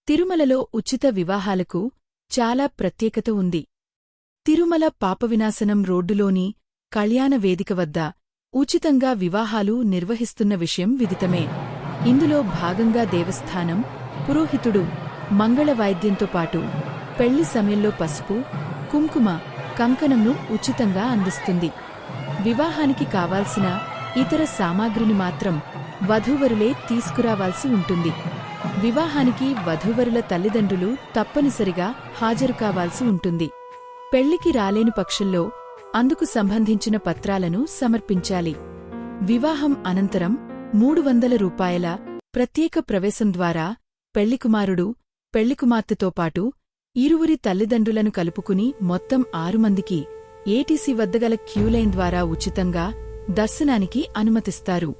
తిరుమలలో ఉచిత వివాహాలకు చాలా ప్రత్యేకత ఉంది. తిరుమల పాపవినాశనం రోడ్డులోని కళ్యాణ వేదిక వద్ద ఉచితంగా వివాహాలు నిర్వహిస్తున్న విషయం విదితమే. ఇందులో భాగంగా దేవస్థానం, పురోహితుడు మంగళవాయిద్యంతో పాటు పెళ్లి సమయంలో పసుపు, కుంకుమ, కంకణంను ఉచితంగా అందిస్తుంది. వివాహానికి కావాల్సిన ఇతర సామాగ్రిని మాత్రం వధూవరులే తీసుకురావాల్సి ఉంటుంది. వివాహానికి వధూవరుల తల్లిదండ్రులు తప్పనిసరిగా హాజరు కావాల్సి ఉంటుంది. పెళ్లికి రాలేని పక్షంలో అందుకు సంబంధించిన పత్రాలను సమర్పించాలి. వివాహం అనంతరం 300 రూపాయల ప్రత్యేక ప్రవేశం ద్వారా పెళ్లికుమారుడు, పెళ్లికుమార్తెతో పాటు ఇరువురి తల్లిదండ్రులను కలుపుకుని మొత్తం 6 మందికి ఏటీసీ వద్దగల క్యూలైన్ ద్వారా ఉచితంగా దర్శనానికి అనుమతిస్తారు.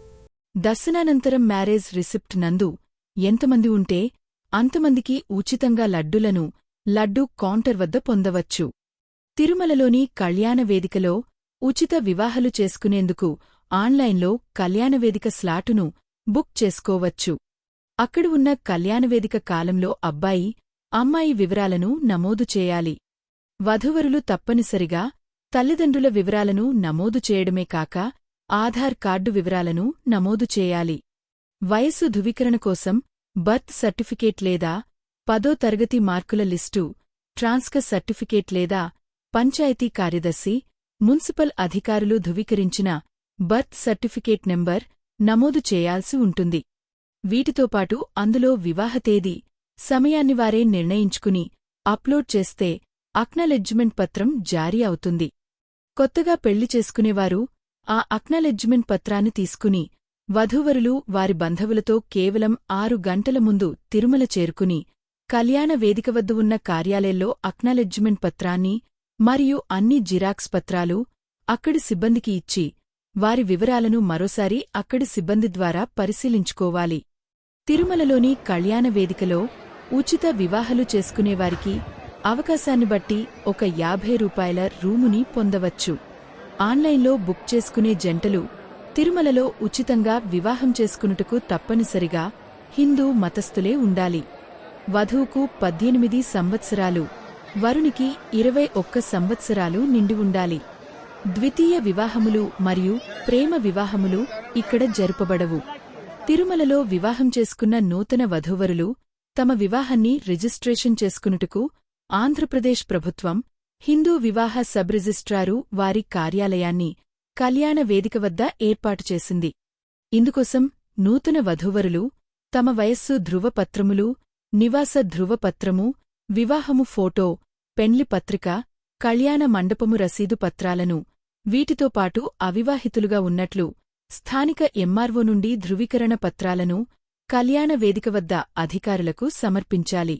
దర్శనానంతరం మ్యారేజ్ రిసిప్ట్ నందు ఎంతమంది ఉంటే అంతమందికి ఉచితంగా లడ్డులను లడ్డూ కౌంటర్ వద్ద పొందవచ్చు. తిరుమలలోని కళ్యాణవేదికలో ఉచిత వివాహాలు చేసుకునేందుకు ఆన్లైన్లో కళ్యాణవేదిక స్లాటును బుక్ చేసుకోవచ్చు. అక్కడ ఉన్న కళ్యాణవేదిక కాలంలో అబ్బాయి, అమ్మాయి వివరాలను నమోదు చేయాలి. వధూవరులు తప్పనిసరిగా తల్లిదండ్రుల వివరాలను నమోదు చేయడమే కాక ఆధార్ కార్డు వివరాలను నమోదు చేయాలి. వయస్సు ధృవీకరణ కోసం బర్త్ సర్టిఫికేట్ లేదా 10వ తరగతి మార్కుల లిస్టు, ట్రాన్స్ఫర్ సర్టిఫికేట్ లేదా పంచాయతీ కార్యదర్శి, మున్సిపల్ అధికారులు ధృవీకరించిన బర్త్ సర్టిఫికేట్ నెంబర్ నమోదు చేయాల్సి ఉంటుంది. వీటితోపాటు అందులో వివాహ తేదీ, సమయాన్ని వారే నిర్ణయించుకుని అప్లోడ్ చేస్తే అక్నాలెడ్జ్మెంట్ పత్రం జారీ అవుతుంది. కొత్తగా పెళ్లి చేసుకునేవారు ఆ అక్నాలెడ్జ్మెంట్ పత్రాన్ని తీసుకుని వధూవరులు వారి బంధువులతో కేవలం 6 గంటల ముందు తిరుమల చేరుకుని కళ్యాణ వేదిక వద్ద ఉన్న కార్యాలయంలో అక్నాలెడ్జ్మెంట్ పత్రాన్ని మరియు అన్ని జిరాక్స్ పత్రాలు అక్కడి సిబ్బందికి ఇచ్చి వారి వివరాలను మరోసారి అక్కడి సిబ్బంది ద్వారా పరిశీలించుకోవాలి. తిరుమలలోని కళ్యాణ వేదికలో ఉచిత వివాహాలు చేసుకునేవారికి అవకాశాన్ని బట్టి ఒక 50 రూపాయల రూముని పొందవచ్చు. ఆన్లైన్లో బుక్ చేసుకునే జంటలు తిరుమలలో ఉచితంగా వివాహం చేసుకునుటకు తప్పనిసరిగా హిందూ మతస్థులే ఉండాలి. వధువుకు 18 సంవత్సరాలు, వరునికి 21 సంవత్సరాలు నిండి ఉండాలి. ద్వితీయ వివాహములు మరియు ప్రేమ వివాహములు ఇక్కడ జరుపబడవు. తిరుమలలో వివాహం చేసుకున్న నూతన వధూవరులు తమ వివాహాన్ని రిజిస్ట్రేషన్ చేసుకునుటకు ఆంధ్రప్రదేశ్ ప్రభుత్వం హిందూ వివాహ సబ్ రిజిస్ట్రారు వారి కార్యాలయాన్ని కళ్యాణ వేదిక వద్ద ఏర్పాటు చేసింది. ఇందుకోసం నూతన వధూవరులు తమ వయస్సు ధృవపత్రములు, నివాస ధృవపత్రము, వివాహము ఫోటో, పెండ్లి పత్రిక, కళ్యాణ మండపము రసీదు పత్రాలను, వీటితో పాటు అవివాహితులుగా ఉన్నట్లు స్థానిక ఎంఆర్ఓ నుండి ధృవీకరణ పత్రాలను కళ్యాణ వేదిక వద్ద అధికారులకు సమర్పించాలి.